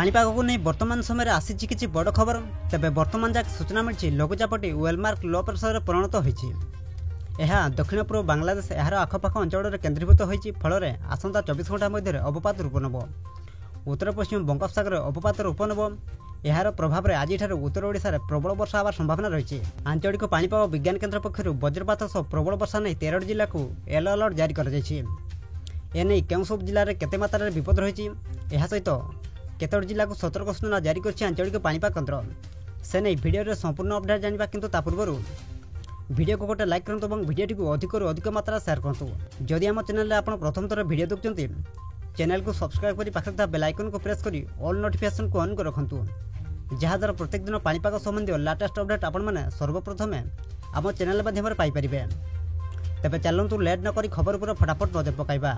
पाणीपाग को नहीं वर्तमान समय आसी किसी बड़ खबर। तेज वर्तमान जहाँ सूचना मिली लघुचापटी वेलमार्क लो प्रेसर परिणत होती। दक्षिण पूर्व बांग्लादेश यार आखपाख अंचल केन्द्रीभूत होती। फल आसंता 24 घंटा मध्य अवपात रूप नब। उत्तर पश्चिम बंगोपसागर अवपात रूप नब। यार प्रभाव में आज उत्तर ओडिशा रे प्रबल वर्षा होवार संभावना रही। आंचलिक पाणीपाग विज्ञान केन्द्र पक्षर वज्रपात सह प्रबल वर्षा नहीं 13 जिला को येलो अलर्ट जारी कर केउ सब जिले में केते मात्रा विपद रही। सहित केतोड़ जिला को सतर्क सूचना जारी कर आंचलिक पाणीपाग केन्द्र। से नहीं भिडियो संपूर्ण अपडेट जाना किंतु पूर्व भिडियो को गोटे लाइक करूँ और भिडियो अधिक अधिक मात्रा शेयर करूँ। जदि आम चैनल में आप प्रथम थर भिडियो देखते चैनल को सब्सक्राइब कर पाखे था बेल आइकन को प्रेस कर ऑल नोटिफिकेशन को ऑन कर रखुँ, जहाद्वारा प्रत्येक दिन पाणीपाग संबंधी लेटेस्ट अपडेट आपण सर्वप्रथम आम चैनल माध्यम पाइपर। तेज चलतु लेट नक खबर पूरा फटाफट नजर पकाइबा।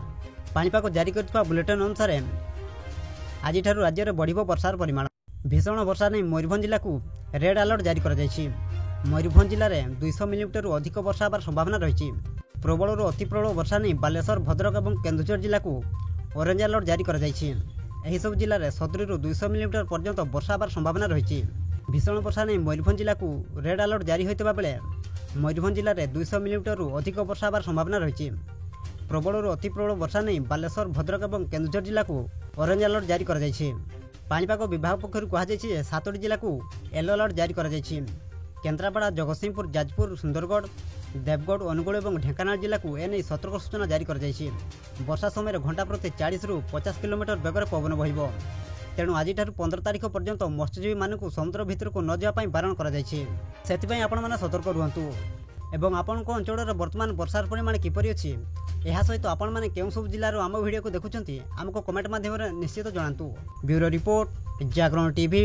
पाणीपाग जारी कर बुलेटिन अनुसार आज राज्य में बढ़ वर्षार परिमाण। भीषण वर्षा नहीं मयूरभंज जिला को रेड अलर्ट जारी कर मयूरभंज जिले में 200 मिलीमीटर अधिक वर्षा होवार संभावना रही। प्रबल और अति प्रबल वर्षा नहीं बालेश्वर भद्रक और केन्दुझर जिला को ऑरेंज अलर्ट जारी कर सब जिले में 70 ରୁ 200 मिलीमीटर पर्यंत वर्षा होवार संभावना रही। भीषण वर्षा नहीं मयूरभंज जिला को रेड अलर्ट जारी होता बेले मयूरभंज जिले में 200 मिलीमीटर अधिक वर्षा होवार संभावना रही। प्रबल और अति प्रबल वर्षा नहीं बालेश्वर भद्रक और केन्दुझर जिला को ऑरेंज अलर्ट जारी कर पाणीपाग विभाग पक्षर कहुई 7टी जिला को येलो अलर्ट जारी कर केन्द्रापड़ा जगतसिंहपुर जाजपुर सुंदरगढ़ देवगढ़ अनुगुल और ढेंकानाल जिला को एने सतर्क सूचना जारी कर वर्षा समय घंटा प्रति 40 ରୁ 50 किलोमीटर बेगर पवन बहिब। तेणु आज 15 तारीख पर्यंत मत्स्यजीवी मानक समुद्र भितर को न जावाई बारण कर सतर्क रुहतु। एवं आपण अंचल वर्तमान वर्षार परिमाण किपरि अछि यह सहित आपण माने केउ सब जिल्लार आम वीडियो को देखुछंती आमको कमेंट माध्यम निश्चित जणातु। ब्यूरो रिपोर्ट जागरण टीवी।